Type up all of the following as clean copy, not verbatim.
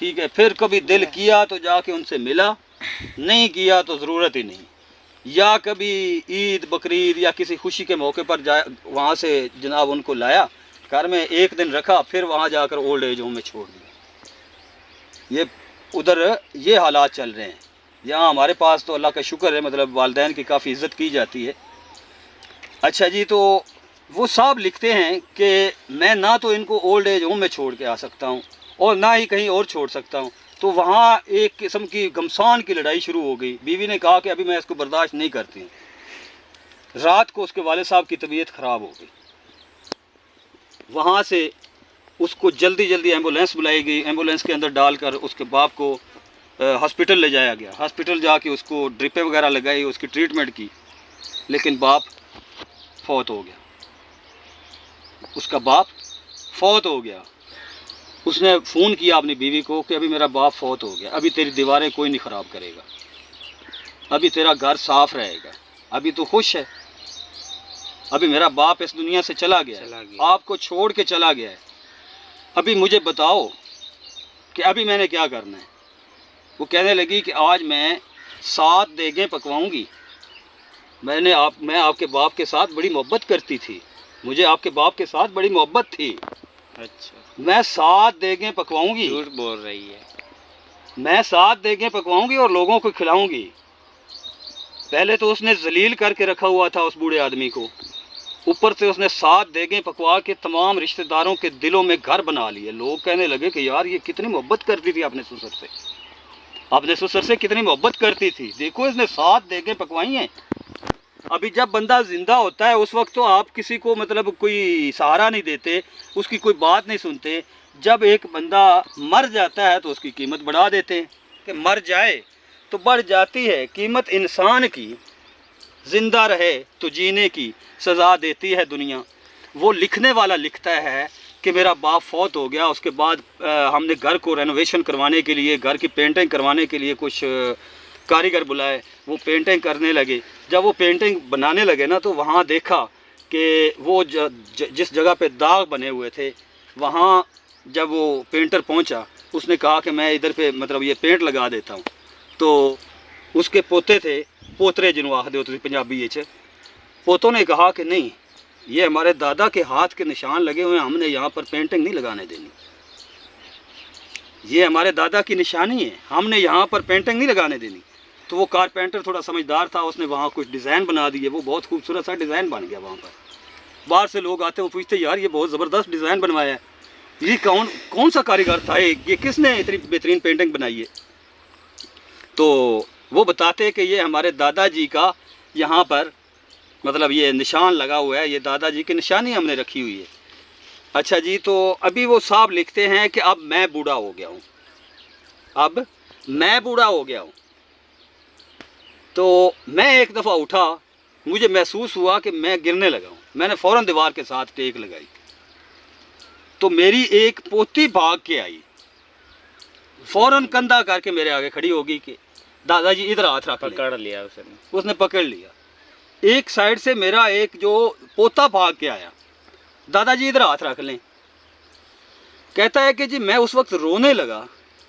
ٹھیک ہے، پھر کبھی دل کیا تو جا کے ان سے ملا، نہیں کیا تو ضرورت ہی نہیں، یا کبھی عید بقرعید یا کسی خوشی کے موقع پر جا وہاں سے جناب ان کو لایا گھر میں، ایک دن رکھا، پھر وہاں جا کر اولڈ ایج ہوم میں چھوڑ دیا۔ یہ ادھر یہ حالات چل رہے ہیں۔ یہاں ہمارے پاس تو اللہ کا شکر ہے، مطلب والدین کی کافی عزت کی جاتی ہے۔ اچھا جی، تو وہ صاحب لکھتے ہیں کہ میں نہ تو ان کو اولڈ ایج ہوم میں چھوڑ کے آ سکتا ہوں اور نہ ہی کہیں اور چھوڑ سکتا ہوں۔ تو وہاں ایک قسم کی گھمسان کی لڑائی شروع ہو گئی۔ بیوی نے کہا کہ ابھی میں اس کو برداشت نہیں کرتی ہوں۔ رات کو اس کے والد صاحب کی طبیعت خراب ہو گئی، وہاں سے اس کو جلدی جلدی ایمبولینس بلائی گئی، ایمبولینس کے اندر ڈال کر اس کے باپ کو ہاسپٹل لے جایا گیا۔ ہاسپٹل جا کے اس کو ڈرپیں وغیرہ لگائی، اس کی ٹریٹمنٹ کی، لیکن باپ فوت ہو گیا۔ اس کا باپ فوت ہو گیا۔ اس نے فون کیا اپنی بیوی کو کہ ابھی میرا باپ فوت ہو گیا، ابھی تیری دیواریں کوئی نہیں خراب کرے گا، ابھی تیرا گھر صاف رہے گا، ابھی تو خوش ہے، ابھی میرا باپ اس دنیا سے چلا گیا، آپ کو چھوڑ کے چلا گیا ہے، ابھی مجھے بتاؤ کہ ابھی میں نے کیا کرنا ہے۔ وہ کہنے لگی کہ آج میں 7 دیگیں پکواؤں گی، میں آپ کے باپ کے ساتھ بڑی محبت کرتی تھی، مجھے آپ کے باپ کے ساتھ بڑی محبت تھی، اچھا میں 7 دیگیں پکواؤں گی، جھوٹ بول رہی ہے، میں 7 دیگیں پکواؤں گی اور لوگوں کو کھلاؤں گی۔ پہلے تو اس نے ذلیل کر کے رکھا ہوا تھا اس بوڑھے آدمی کو، اوپر سے اس نے 7 دیگیں پکوا کے تمام رشتہ داروں کے دلوں میں گھر بنا لیے۔ لوگ کہنے لگے کہ یار یہ کتنی محبت کرتی تھی اپنے سسر سے، اپنے سسر سے کتنی محبت کرتی تھی، دیکھو اس نے 7 دیگیں پکوائی ہیں۔ ابھی جب بندہ زندہ ہوتا ہے اس وقت تو آپ کسی کو مطلب کوئی سہارا نہیں دیتے، اس کی کوئی بات نہیں سنتے، جب ایک بندہ مر جاتا ہے تو اس کی قیمت بڑھا دیتے ہیں کہ مر جائے تو بڑھ جاتی ہے قیمت انسان کی، زندہ رہے تو جینے کی سزا دیتی ہے دنیا۔ وہ لکھنے والا لکھتا ہے کہ میرا باپ فوت ہو گیا، اس کے بعد ہم نے گھر کو رینوویشن کروانے کے لیے، گھر کی پینٹنگ کروانے کے لیے کچھ کاریگر بلائے، وہ پینٹنگ کرنے لگے۔ جب وہ پینٹنگ بنانے لگے نا تو وہاں دیکھا کہ وہ جس جگہ پہ داغ بنے ہوئے تھے، وہاں جب وہ پینٹر پہنچا اس نے کہا کہ میں ادھر پہ مطلب یہ پینٹ لگا دیتا ہوں۔ تو اس کے پوتے تھے، پوترے جنوں آخدے ہوتے تھے پنجابی وچ، پوتوں نے کہا کہ نہیں، یہ ہمارے دادا کے ہاتھ کے نشان لگے ہوئے ہیں، ہم نے یہاں پر پینٹنگ نہیں لگانے دینی، یہ ہمارے دادا کی نشانی ہے، ہم نے یہاں پر پینٹنگ نہیں لگانے دینی۔ تو وہ کارپینٹر تھوڑا سمجھدار تھا، اس نے وہاں کچھ ڈیزائن بنا دیے، وہ بہت خوبصورت سا ڈیزائن بن گیا۔ وہاں پر باہر سے لوگ آتے، وہ پوچھتے یار یہ بہت زبردست ڈیزائن بنوایا ہے، یہ کون سا کاریگر تھا، یہ کس نے اتنی بہترین پینٹنگ بنائی ہے؟ تو وہ بتاتے کہ یہ ہمارے دادا جی کا یہاں پر مطلب یہ نشان لگا ہوا ہے، یہ دادا جی کی نشانی ہم نے رکھی ہوئی ہے۔ اچھا جی، تو ابھی وہ صاحب لکھتے ہیں کہ اب میں بوڑھا ہو گیا ہوں، اب میں بوڑھا ہو گیا ہوں، تو میں ایک دفعہ اٹھا، مجھے محسوس ہوا کہ میں گرنے لگا ہوں، میں نے فوراً دیوار کے ساتھ ٹیک لگائی، تو میری ایک پوتی بھاگ کے آئی، فوراً کندھا کر کے میرے آگے کھڑی ہوگی کہ دادا جی ادھر ہاتھ رکھ لیں۔ پکڑ لیا اس نے پکڑ لیا، ایک سائیڈ سے میرا ایک جو پوتا بھاگ کے آیا، دادا جی ادھر ہاتھ رکھ لیں۔ کہتا ہے کہ جی میں اس وقت رونے لگا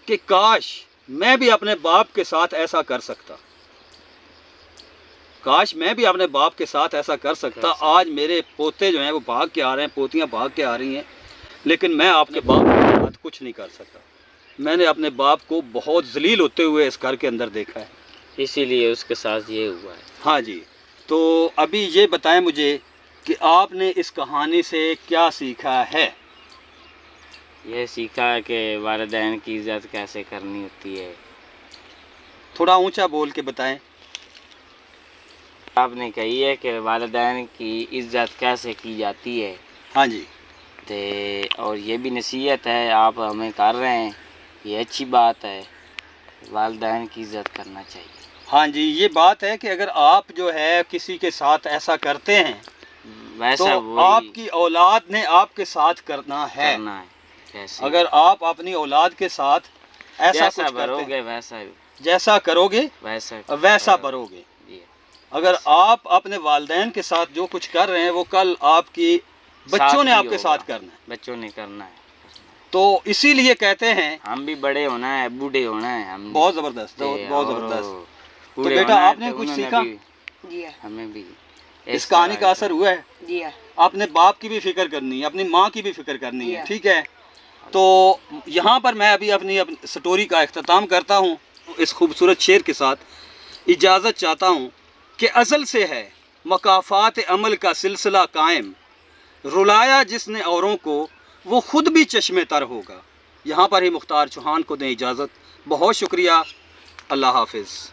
کہ کاش میں بھی اپنے باپ کے ساتھ ایسا کر سکتا، کاش میں بھی اپنے باپ کے ساتھ ایسا کر سکتا۔ آج میرے پوتے جو ہیں وہ بھاگ کے آ رہے ہیں، پوتیاں بھاگ کے آ رہی ہیں، لیکن میں آپ کے باپ کے ساتھ کچھ نہیں کر سکتا۔ میں نے اپنے باپ کو بہت ذلیل ہوتے ہوئے اس گھر کے اندر دیکھا ہے، اسی لیے اس کے ساتھ یہ ہوا ہے۔ ہاں جی، تو ابھی یہ بتائیں مجھے کہ آپ نے اس کہانی سے کیا سیکھا ہے؟ یہ سیکھا کہ والدین کی عزت کیسے کرنی ہوتی ہے۔ تھوڑا اونچا بول کے بتائیں۔ آپ نے کہی ہے کہ والدین کی عزت کیسے کی جاتی ہے، ہاں جی، اور یہ بھی نصیحت ہے آپ ہمیں کر رہے ہیں، یہ اچھی بات ہے، والدین کی عزت کرنا چاہیے۔ ہاں جی، یہ بات ہے کہ اگر آپ جو ہے کسی کے ساتھ ایسا کرتے ہیں ویسا تو آپ کی اولاد نے آپ کے ساتھ کرنا ہے۔ کیسے؟ اگر آپ اپنی اولاد کے ساتھ ایسا جیسا کچھ بھرو کرتے گے ہیں، جیسا کرو گے ویسا بھرو گے۔ اگر آپ اپنے والدین کے ساتھ جو کچھ کر رہے ہیں وہ کل آپ کی بچوں نے آپ کے ساتھ کرنا ہے۔ بچوں نے کرنا ہے۔ تو اسی لیے کہتے ہیں ہم بھی بڑے ہونا ہے، بوڑھے ہونا ہے ہم بہت زبردست، بہت اور زبردست۔ تو بوڑھے بیٹا ہونا ہے آپ نے تو کچھ انہوں سیکھا؟ بھی، جی ہمیں بھی اس کہانی کا اثر ہوا ہے؟ جی آپ نے باپ کی بھی فکر کرنی ہے، اپنی ماں کی بھی فکر کرنی ہے، جی۔ ٹھیک ہے؟ تو یہاں پر میں ابھی اپنی سٹوری کا اختتام کرتا ہوں اس خوبصورت شعر کے ساتھ۔ اجازت چاہتا ہوں کہ ازل سے ہے مکافات عمل کا سلسلہ قائم، رلایا جس نے اوروں کو وہ خود بھی چشمے تر ہوگا۔ یہاں پر ہی مختار چوہان کو دیں اجازت۔ بہت شکریہ، اللہ حافظ۔